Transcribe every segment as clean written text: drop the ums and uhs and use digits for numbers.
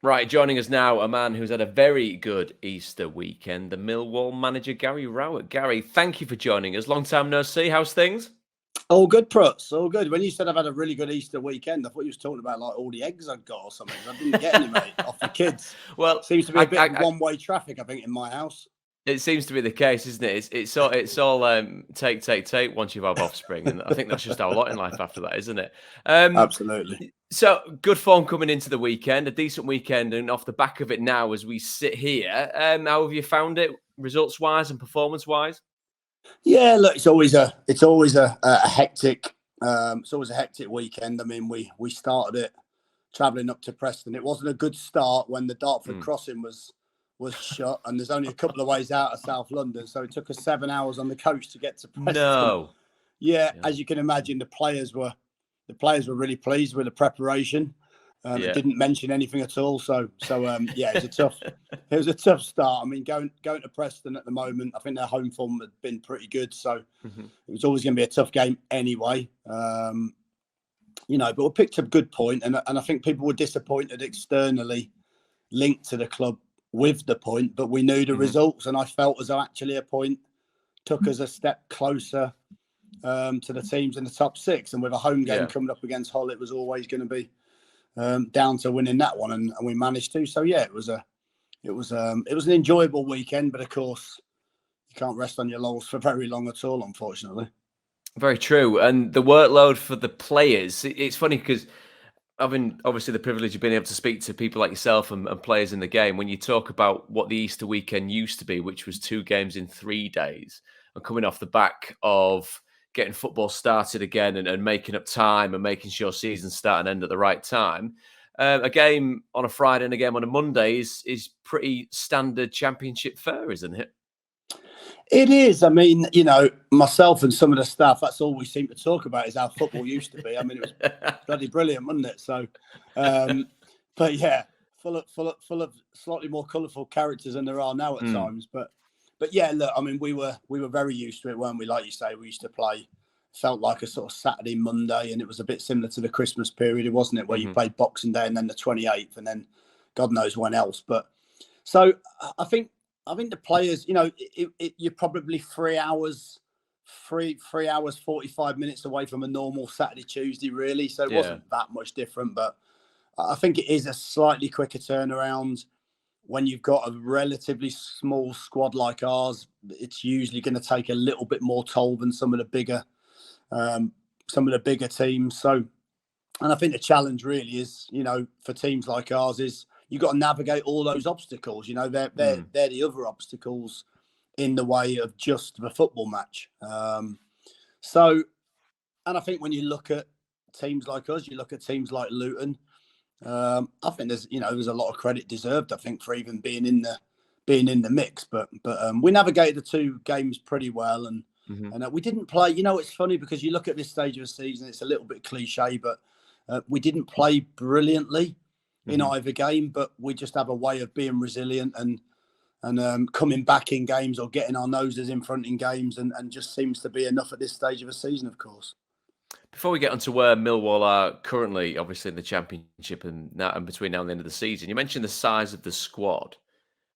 Right, joining us now, a man who's had a very good Easter weekend, the Millwall manager, Gary Rowett. Gary, thank you for joining us. Long time no see. How's things? All good, Pruts. All good. When you said I've had a really good Easter weekend, I thought you was talking about like all the eggs I'd got or something. I didn't get any, mate, off the kids. Well, seems to be a bit of one-way traffic, I think, in my house. It seems to be the case, isn't it? It's all take once you have offspring, and I think that's just our lot in life after that, isn't it? Absolutely. So good form coming into the weekend, a decent weekend, and off the back of it now as we sit here, how have you found it, results-wise and performance-wise? Yeah, look, it's always a hectic. It's always a hectic weekend. I mean, we started it travelling up to Preston. It wasn't a good start when the Dartford crossing was shut, and there's only a couple of ways out of South London, so it took us 7 hours on the coach to get to Preston. No. Yeah, as you can imagine, the players were really pleased with the preparation. It didn't mention anything at all, so yeah, it was a tough start. I mean, going to Preston at the moment, I think their home form had been pretty good, so it was always going to be a tough game anyway. But we picked up a good point, and I think people were disappointed externally linked to the club with the point, but we knew the results, and I felt as though actually a point took us a step closer to the teams in the top six, and with a home game coming up against Hull, it was always going to be down to winning that one, and we managed to. So yeah, it was an enjoyable weekend, but of course you can't rest on your laurels for very long at all, unfortunately. Very true. And the workload for the players, it's funny because having obviously the privilege of being able to speak to people like yourself and players in the game, when you talk about what the Easter weekend used to be, which was 2 games in 3 days, and coming off the back of getting football started again and making up time and making sure seasons start and end at the right time. A game on a Friday and a game on a Monday is pretty standard championship fare, isn't it? It is. I mean, myself and some of the staff, that's all we seem to talk about is how football used to be. I mean, it was bloody brilliant, wasn't it? So, but yeah, full of slightly more colourful characters than there are now at times. But yeah, look, I mean, we were very used to it, weren't we? Like you say, we used to play, felt like a sort of Saturday, Monday, and it was a bit similar to the Christmas period, wasn't it? Where you played Boxing Day and then the 28th, and then God knows when else. But so I think the players, you're probably 3 hours, 45 minutes away from a normal Saturday, Tuesday, really. So it wasn't that much different, but I think it is a slightly quicker turnaround. When you've got a relatively small squad like ours, it's usually going to take a little bit more toll than some of the bigger teams. So, and I think the challenge really is, for teams like ours, is you've got to navigate all those obstacles. They're the other obstacles in the way of just the football match. So, and I think when you look at teams like us, you look at teams like Luton. I think there's a lot of credit deserved, I think, for even being in the mix. But we navigated the 2 games pretty well, and we didn't play. It's funny because you look at this stage of the season, it's a little bit cliche, but we didn't play brilliantly in either game. But we just have a way of being resilient and coming back in games or getting our noses in front in games, and just seems to be enough at this stage of a season, of course. Before we get onto where Millwall are currently, obviously in the Championship and between now and the end of the season, you mentioned the size of the squad,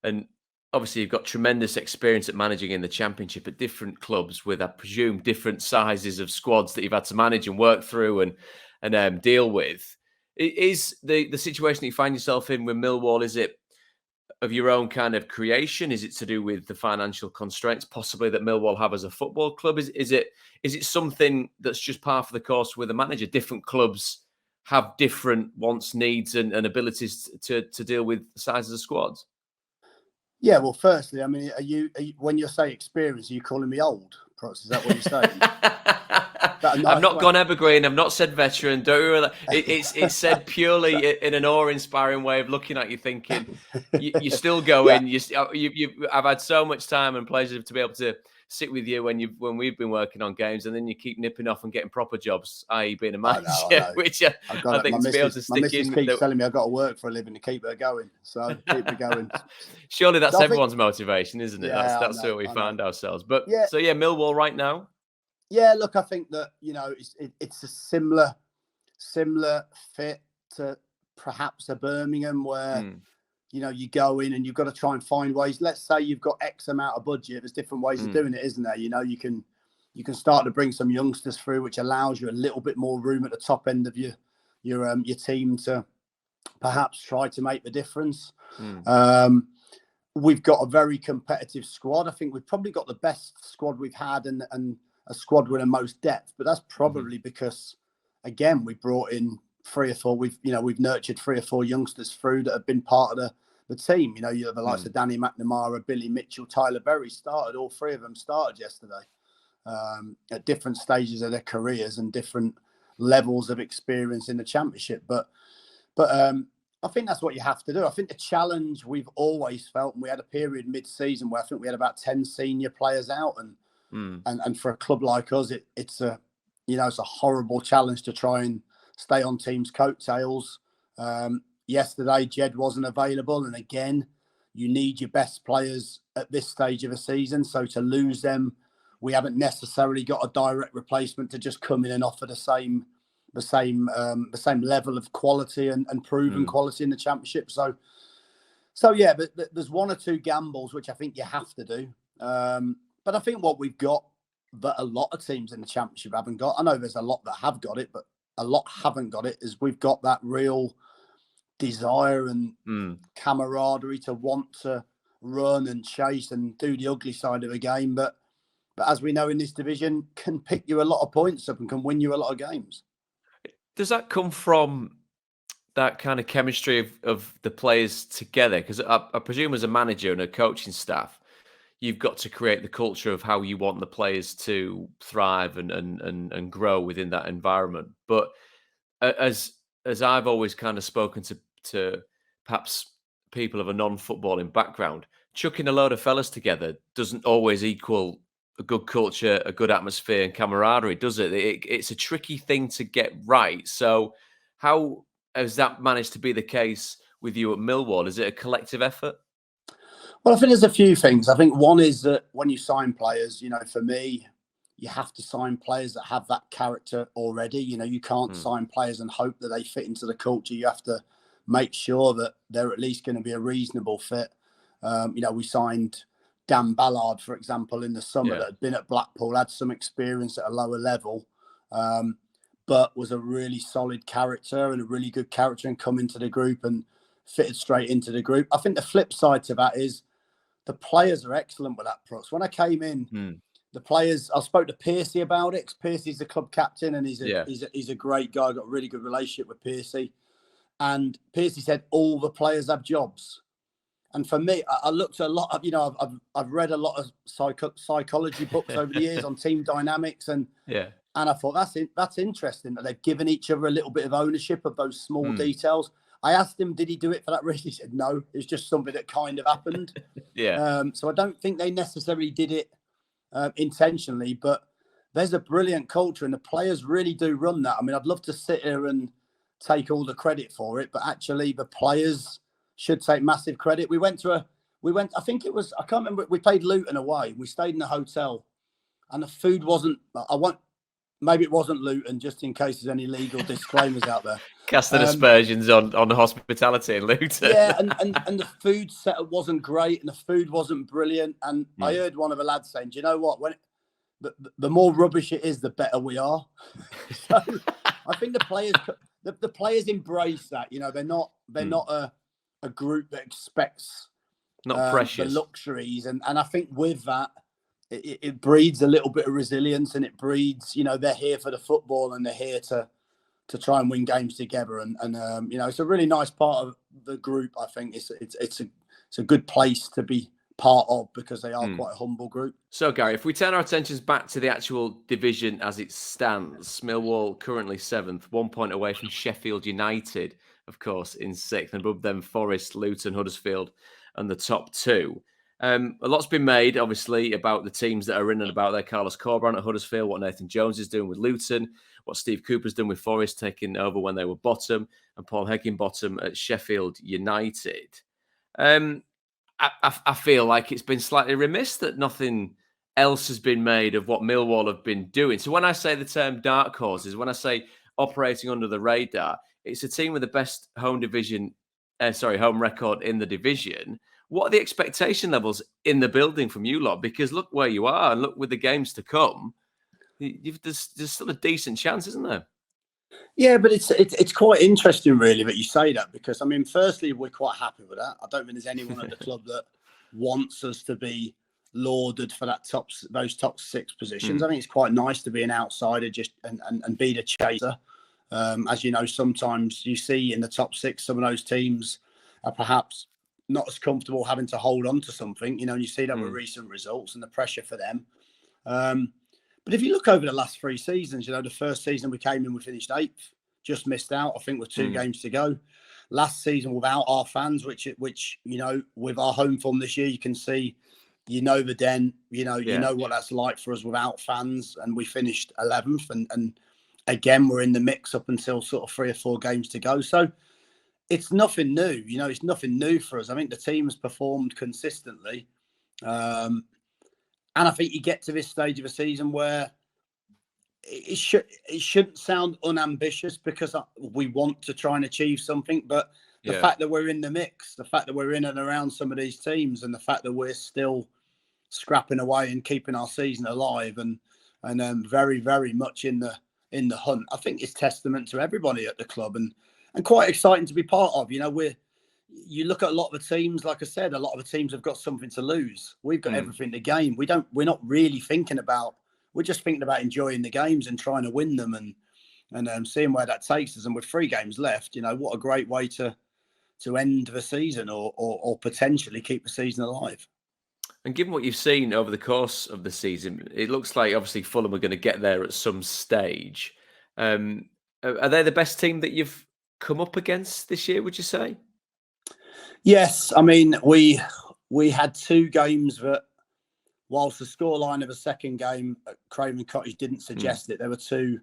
and obviously you've got tremendous experience at managing in the Championship at different clubs with, I presume, different sizes of squads that you've had to manage and work through and deal with. Is the situation that you find yourself in with Millwall, is it of your own kind of creation? Is it to do with the financial constraints possibly that Millwall have as a football club? Is it something that's just par for the course with a manager? Different clubs have different wants, needs and abilities to deal with the sizes of squads. Yeah, well, firstly, I mean, are you when you say experience, are you calling me old? Perhaps, is that what you're saying? I've not gone evergreen. I've not said veteran. Don't worry. It's said purely in an awe-inspiring way of looking at you, thinking you're still going. I've had so much time and pleasure to be able to sit with you when we've been working on games, and then you keep nipping off and getting proper jobs, i.e. being a manager, I know. which I think to be able to stick in. My missus keeps telling me I've got to work for a living to keep her going, so keep her going. Surely that's everyone's motivation, isn't it? Yeah, that's where we find ourselves. But so Millwall right now. Yeah, look, I think that it's a similar fit to perhaps a Birmingham where, you go in and you've got to try and find ways. Let's say you've got X amount of budget. There's different ways of doing it, isn't there? You can start to bring some youngsters through, which allows you a little bit more room at the top end of your team to perhaps try to make the difference. We've got a very competitive squad. I think we've probably got the best squad we've had and a squad with the most depth. But that's probably because, again, we brought in 3 or 4. We've nurtured 3 or 4 youngsters through that have been part of the team. You have the likes of Danny McNamara, Billy Mitchell, Tyler Berry started. All 3 of them started yesterday at different stages of their careers and different levels of experience in the championship. But I think that's what you have to do. I think the challenge we've always felt, and we had a period mid-season where I think we had about 10 senior players out, and for a club like us, it's a horrible challenge to try and stay on teams' coattails. Yesterday, Jed wasn't available, and again, you need your best players at this stage of a season. So to lose them, we haven't necessarily got a direct replacement to just come in and offer the same level of quality and proven quality in the championship. So yeah, but there's 1 or 2 gambles which I think you have to do. But I think what we've got that a lot of teams in the championship haven't got, I know there's a lot that have got it, but a lot haven't got it, is we've got that real desire and camaraderie to want to run and chase and do the ugly side of a game. But as we know in this division, can pick you a lot of points up and can win you a lot of games. Does that come from that kind of chemistry of the players together? Because I presume as a manager and a coaching staff, you've got to create the culture of how you want the players to thrive and grow within that environment. But as I've always kind of spoken to perhaps people of a non-footballing background, chucking a load of fellas together doesn't always equal a good culture, a good atmosphere and camaraderie, does it? It's a tricky thing to get right. So how has that managed to be the case with you at Millwall? Is it a collective effort? Well, I think there's a few things. I think one is that when you sign players, for me, you have to sign players that have that character already. You can't sign players and hope that they fit into the culture. You have to make sure that they're at least going to be a reasonable fit. We signed Dan Ballard, for example, in the summer that had been at Blackpool, had some experience at a lower level, but was a really solid character and a really good character and come into the group and fitted straight into the group. I think the flip side to that is the players are excellent with that, Brooks. When I came in, the players, I spoke to Piercy about it, because Piercy's the club captain and he's a great guy. I got a really good relationship with Piercy. And Piercy said all the players have jobs. And for me, I looked at a lot of, I've read a lot of psychology books over the years on team dynamics, and I thought that's interesting that they've given each other a little bit of ownership of those small details. I asked him, did he do it for that reason? He said no, it's just something that kind of happened. So I don't think they necessarily did it intentionally, but there's a brilliant culture and the players really do run that. I mean, I'd love to sit here and take all the credit for it, but actually the players should take massive credit. I think it was, I can't remember, we played Luton away. We stayed in a hotel and the food wasn't, maybe it wasn't Luton, just in case there's any legal disclaimers out there. Casting aspersions on the hospitality in Luton. Yeah, and the food setup wasn't great and the food wasn't brilliant. And I heard one of the lads saying, do you know what? The more rubbish it is, the better we are. So I think the players embrace that. They're not a group that expects the luxuries, and I think with that it breeds a little bit of resilience, and it breeds they're here for the football and they're here to try and win games together, and it's a really nice part of the group. I think it's a good place to be part of, because they are quite a humble group. So Gary, if we turn our attentions back to the actual division as it stands, Millwall currently 7th, 1 point away from Sheffield United, of course, in 6th, and above them Forest, Luton, Huddersfield and the top 2. A lot's been made, obviously, about the teams that are in and about there. Carlos Corberán at Huddersfield, what Nathan Jones is doing with Luton, what Steve Cooper's done with Forest, taking over when they were bottom, and Paul Heckingbottom at Sheffield United. I feel like it's been slightly remiss that nothing else has been made of what Millwall have been doing. So when I say the term dark horses, when I say operating under the radar, it's a team with the best home record in the division. What are the expectation levels in the building from you lot? Because look where you are, and look with the games to come. There's still a decent chance, isn't there? Yeah, but it's quite interesting, really, that you say that, because I mean, firstly, we're quite happy with that. I don't think there's anyone at the club that wants us to be lauded for those top 6 positions. I think it's quite nice to be an outsider and be the chaser. As you know, sometimes you see in the top 6, some of those teams are perhaps not as comfortable having to hold on to something, and you see that with recent results and the pressure for them. But if you look over the last 3 seasons, the first season we came in, we finished 8th, just missed out, I think, with 2 games to go. Last season without our fans, which with our home form this year, you can see, the Den, you know what that's like for us without fans, and we finished 11th, and again we're in the mix up until sort of 3 or 4 games to go. So it's nothing new, it's nothing new for us. I think the team has performed consistently. And I think you get to this stage of a season where it shouldn't sound unambitious, because we want to try and achieve something. But the fact that we're in the mix, the fact that we're in and around some of these teams, and the fact that we're still scrapping away and keeping our season alive and very, very much in the hunt, I think it's testament to everybody at the club, and quite exciting to be part of. You look at a lot of the teams, like I said, a lot of the teams have got something to lose. We've got everything to gain. We're not really thinking about, we're just thinking about enjoying the games and trying to win them and seeing where that takes us. And with 3 games left, what a great way to end the season or potentially keep the season alive. And given what you've seen over the course of the season, it looks like obviously Fulham are going to get there at some stage. Are they the best team that you've come up against this year, would you say? Yes, I mean, we had 2 games that, whilst the scoreline of a second game at Craven Cottage didn't suggest it, there were 2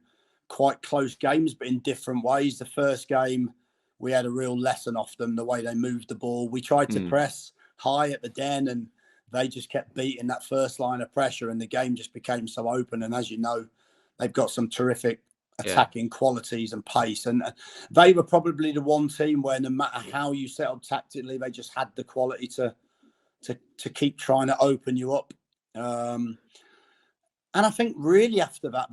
quite close games, but in different ways. The first game, we had a real lesson off them, the way they moved the ball. We tried to press high at the Den, and they just kept beating that first line of pressure, and the game just became so open. And as you know, they've got some terrific attacking qualities and pace, and they were probably the one team where no matter how you set up tactically, they just had the quality to keep trying to open you up. And I think really after that,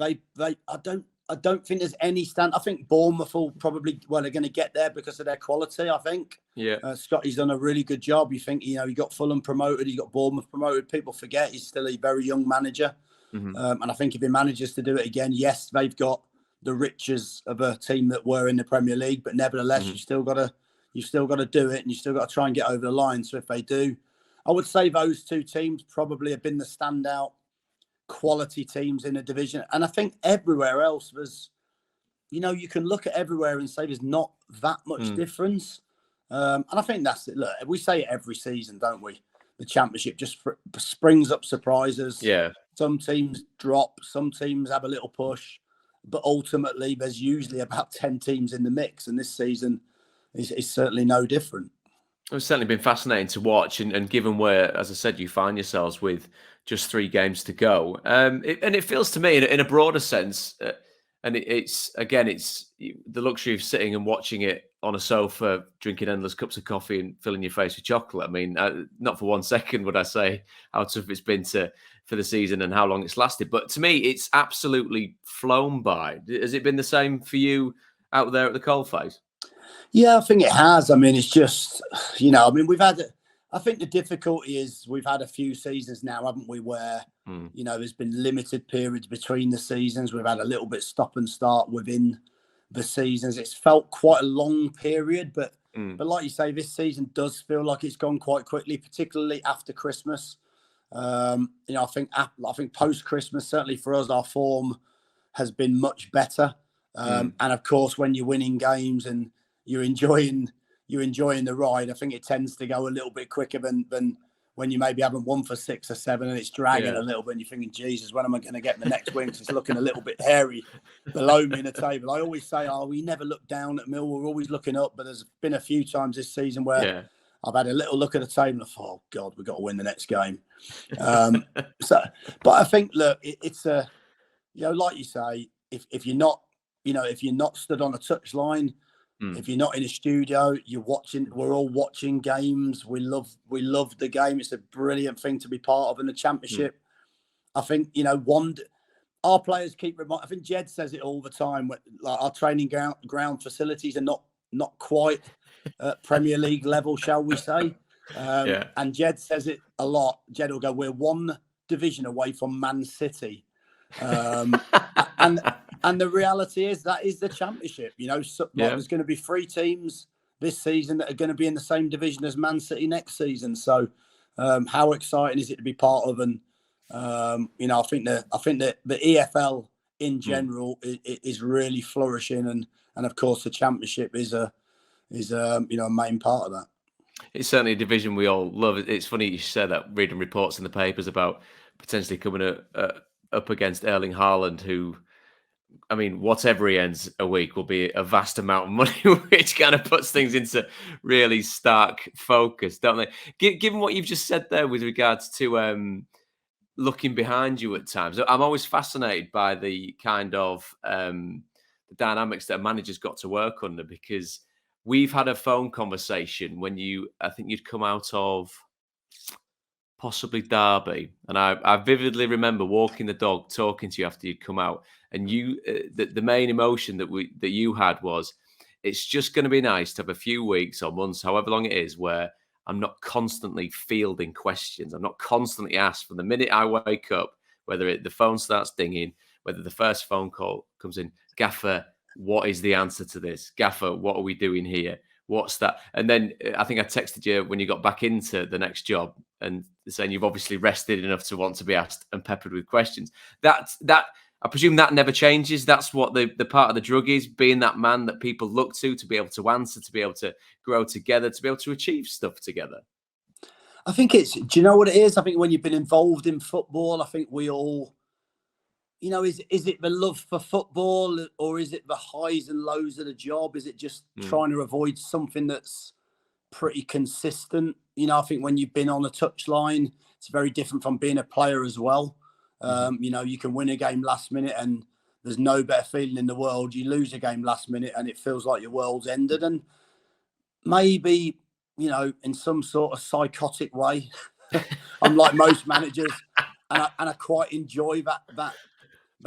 I don't think there's any stand. I think Bournemouth will probably, they're going to get there because of their quality, I think. Scotty's done a really good job. You think, he got Fulham promoted, he got Bournemouth promoted. People forget he's still a very young manager. And I think if he manages to do it again, yes, they've got the riches of a team that were in the Premier League, but nevertheless, you've still got to do it, and you still got to try and get over the line. So if they do, I would say those 2 teams probably have been the standout quality teams in the division. And I think everywhere else was, you can look at everywhere and say there's not that much difference. And I think that's it. Look, we say it every season, don't we? The Championship just springs up surprises. Yeah. Some teams drop, some teams have a little push, but ultimately there's usually about 10 teams in the mix. And this season is certainly no different. It's certainly been fascinating to watch, and given where, as I said, you find yourselves with just 3 games to go, and it feels to me, in a broader sense, and it's the luxury of sitting and watching it on a sofa, drinking endless cups of coffee and filling your face with chocolate. I mean, not for 1 second would I say how tough it's been for the season and how long it's lasted, but to me, it's absolutely flown by. Has it been the same for you out there at the coalface? Yeah, I think it has. I mean, it's just, I think the difficulty is we've had a few seasons now, haven't we, where, there's been limited periods between the seasons. We've had a little bit stop and start within the seasons. It's felt quite a long period, but like you say, this season does feel like it's gone quite quickly, particularly after Christmas. I think post-Christmas, certainly for us, our form has been much better. And of course, when you're winning games and you're enjoying the ride, I think it tends to go a little bit quicker than when you maybe haven't won for 6 or 7 and it's dragging a little bit and you're thinking, Jesus, when am I going to get the next win? Because it's looking a little bit hairy below me in the table. I always say, we never look down at Millwall, we're always looking up, but there's been a few times this season where I've had a little look at the table and thought, oh God, we've got to win the next game. But I think, look, it's like you say, if you're not stood on a touchline, If you're not in a studio, you're watching. We're all watching games. We love the game. It's a brilliant thing to be part of in the Championship. I think our players keep reminding. I think Jed says it all the time. Like our training ground facilities are not quite Premier League level, shall we say? And Jed says it a lot. Jed will go, "We're one division away from Man City," and the reality is that is the Championship. There's going to be 3 teams this season that are going to be in the same division as Man City next season. So, how exciting is it to be part of? And I think that the EFL in general is really flourishing, and of course the Championship is a main part of that. It's certainly a division we all love. It's funny you said that, reading reports in the papers about potentially coming up against Erling Haaland, who, I mean, whatever he ends a week will be a vast amount of money, which kind of puts things into really stark focus, don't they? Given what you've just said there with regards to looking behind you at times, I'm always fascinated by the kind of the dynamics that a manager's got to work under, because we've had a phone conversation when I think you'd come out of possibly Derby, and I vividly remember walking the dog, talking to you after you'd come out, and you the main emotion that you had was, it's just going to be nice to have a few weeks or months, however long it is, where I'm not constantly fielding questions. I'm not constantly asked from the minute I wake up, whether the phone starts dinging, whether the first phone call comes in, Gaffer, what is the answer to this? Gaffer, what are we doing here? What's that? And then I think I texted you when you got back into the next job and saying you've obviously rested enough to want to be asked and peppered with questions. That I presume that never changes. That's what the part of the drug is, being that man that people look to be able to answer, to be able to grow together, to be able to achieve stuff together. I think do you know what it is? I think when you've been involved in football, I think we all, is it the love for football, or is it the highs and lows of the job? Is it just trying to avoid something that's pretty consistent? I think when you've been on a touchline, it's very different from being a player as well. You can win a game last minute and there's no better feeling in the world. You lose a game last minute and it feels like your world's ended. And maybe, in some sort of psychotic way, I'm like most managers, and I quite enjoy that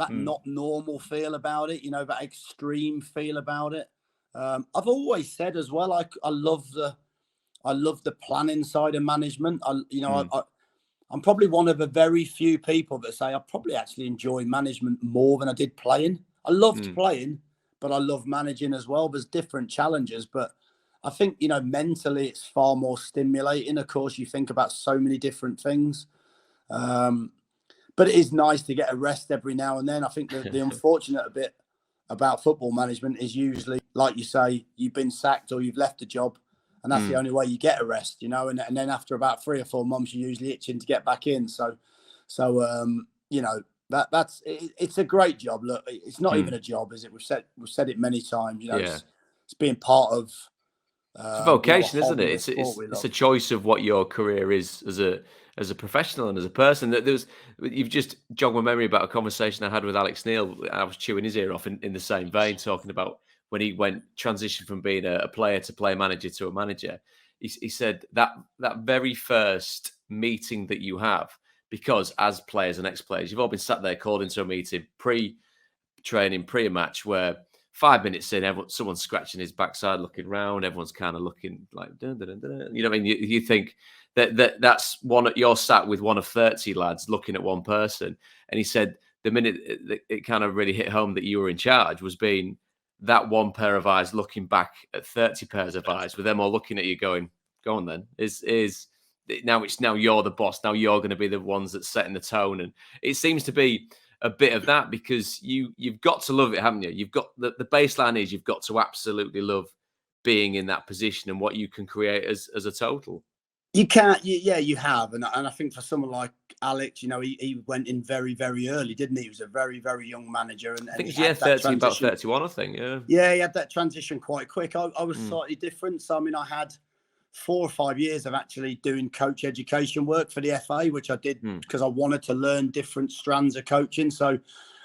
not normal feel about it, that extreme feel about it. I've always said as well, I love the planning side of management. I'm probably one of the very few people that say I probably actually enjoy management more than I did playing. I loved playing, but I love managing as well. There's different challenges, but I think, mentally it's far more stimulating. Of course, you think about so many different things. But it is nice to get a rest every now and then. I think the unfortunate bit about football management is usually, like you say, you've been sacked or you've left a job, and that's the only way you get a rest, and then after about 3 or 4 months, you're usually itching to get back in. So it's a great job. Look, it's not even a job, is it? We've said it many times. It's being part of. It's a vocation, isn't it? It's a choice of what your career is as a professional and as a person. You've just jogged my memory about a conversation I had with Alex Neil. I was chewing his ear off in the same vein, talking about when he transitioned from being a player to player manager to a manager. He said that very first meeting that you have, because as players and ex-players, you've all been sat there called into a meeting pre-training, pre-match, where 5 minutes in, someone's scratching his backside, looking round. Everyone's kind of looking like, dun, dun, dun, dun. You know what I mean? You think that's one. You're sat with one of 30 lads looking at one person. And he said the minute it kind of really hit home that you were in charge was being that one pair of eyes looking back at 30 pairs of eyes, with them all looking at you, going, "Go on, then." Now you're the boss. Now you're going to be the ones that's setting the tone, and it seems to be a bit of that, because you've got to love it, haven't you? You've got the baseline is you've got to absolutely love being in that position and what you can create as a total. You can't, you have, and I think for someone like Alex, he went in very, very early, didn't he? He was a very, very young manager, and I think he had 30, about 31, I think. He had that transition quite quick. I was slightly different, so I had 4 or 5 years of actually doing coach education work for the FA, which I did because I wanted to learn different strands of coaching. So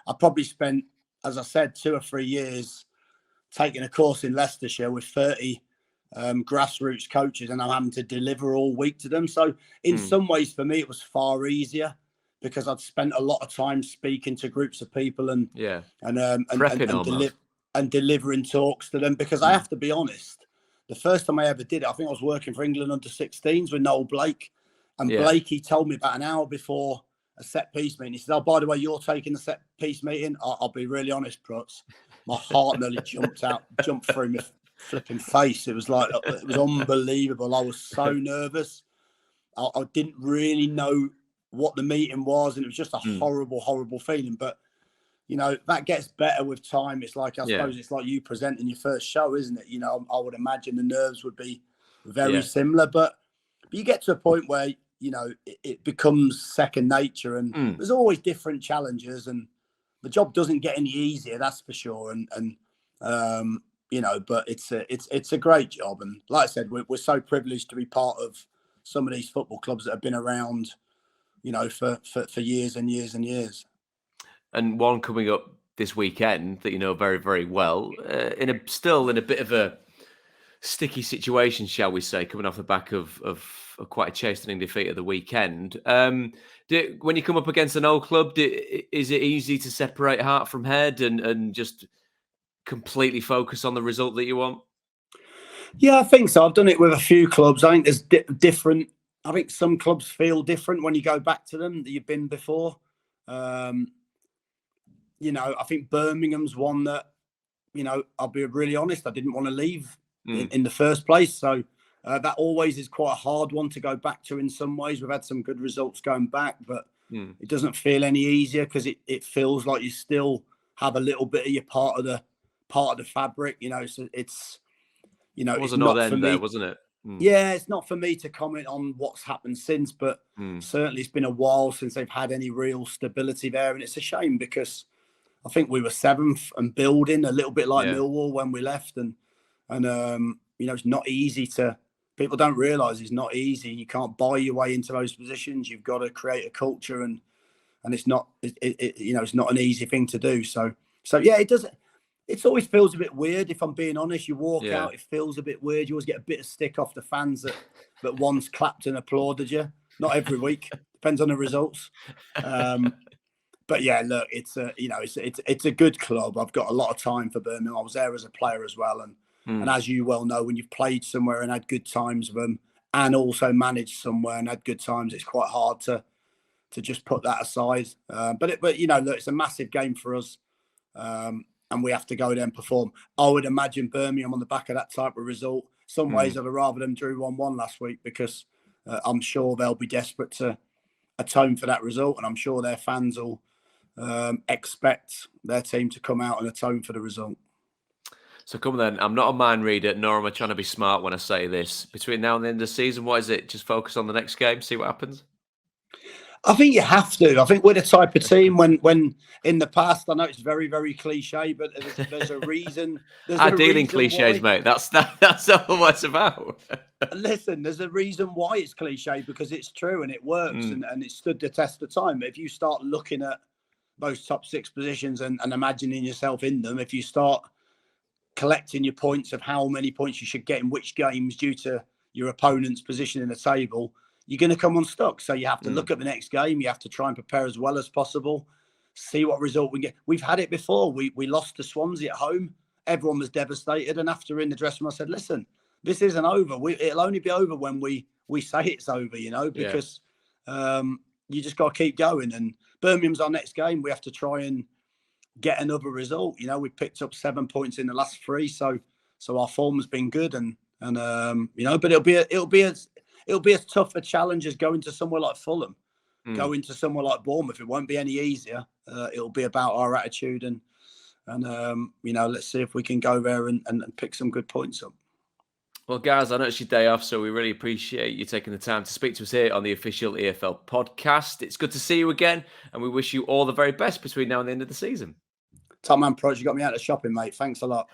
I probably spent, as I said, 2 or 3 years taking a course in Leicestershire with 30 grassroots coaches, and I'm having to deliver all week to them. So in some ways, for me, it was far easier because I'd spent a lot of time speaking to groups of people and delivering talks to them. Because I have to be honest, the first time I ever did it, I think I was working for England under-16s with Noel Blake, and Blakey told me about an hour before a set piece meeting. He said, "Oh, by the way, you're taking the set piece meeting." I'll be really honest, Prutz. My heart nearly jumped through my flipping face. It was unbelievable. I was so nervous. I didn't really know what the meeting was, and it was just a horrible feeling. But that gets better with time. It's like, I suppose it's like you presenting your first show, isn't it? I would imagine the nerves would be very similar, but you get to a point where it becomes second nature, and there's always different challenges, and the job doesn't get any easier, that's for sure. But it's a great job, and like I said, we're so privileged to be part of some of these football clubs that have been around, for years and years and years. And one coming up this weekend that you know very, very well, in a bit of a sticky situation, shall we say, coming off the back of quite a chastening defeat at the weekend. When you come up against an old club, is it easy to separate heart from head and just completely focus on the result that you want? Yeah, I think so. I've done it with a few clubs. I think there's different. I think some clubs feel different when you go back to them that you've been before. I think Birmingham's one that, I'll be really honest, I didn't want to leave in the first place. So that always is quite a hard one to go back to in some ways. We've had some good results going back, but it doesn't feel any easier because it feels like you still have a little bit of your part of the fabric. So it's was an odd end there, wasn't it? Yeah, it's not for me to comment on what's happened since, but certainly it's been a while since they've had any real stability there, and it's a shame because I think we were 7th and building a little bit like Millwall when we left, and it's not easy to. People don't realise it's not easy. You can't buy your way into those positions. You've got to create a culture, and it's not. It's not an easy thing to do. So yeah, it doesn't. It always feels a bit weird, if I'm being honest. You walk out, it feels a bit weird. You always get a bit of stick off the fans that once clapped and applauded you. Not every week, depends on the results. But yeah, look, it's a good club. I've got a lot of time for Birmingham. I was there as a player as well, and as you well know, when you've played somewhere and had good times with them, and also managed somewhere and had good times, it's quite hard to just put that aside. But look, it's a massive game for us. And we have to go there and perform. I would imagine Birmingham on the back of that type of result. Some ways I'd have rather them drew 1-1 last week because I'm sure they'll be desperate to atone for that result, and I'm sure their fans will expect their team to come out and atone for the result. So come on then, I'm not a mind reader, nor am I trying to be smart when I say this. Between now and the end of the season, what is it? Just focus on the next game, see what happens? I think you have to. I think we're the type of team when in the past, I know it's very, very cliche, but there's a reason. I deal in cliches, mate. That's all what it's about. Listen, there's a reason why it's cliche, because it's true and it works and it stood the test of time. But if you start looking at those top 6 positions and imagining yourself in them, if you start collecting your points of how many points you should get in which games due to your opponent's position in the table, you're going to come unstuck. So you have to look at the next game. You have to try and prepare as well as possible, see what result we get. We've had it before. We lost to Swansea at home. Everyone was devastated. And after in the dressing room, I said, listen, this isn't over. It'll only be over when we say it's over, because you just got to keep going. And Birmingham's our next game. We have to try and get another result. We picked up 7 points in the last 3. So our form has been good. But it'll be as tough a challenge as going to somewhere like Fulham, going to somewhere like Bournemouth. It won't be any easier. It'll be about our attitude and let's see if we can go there and pick some good points up. Well, guys, I know it's your day off, so we really appreciate you taking the time to speak to us here on the official EFL podcast. It's good to see you again, and we wish you all the very best between now and the end of the season. Top man, Proj, you got me out of shopping, mate. Thanks a lot.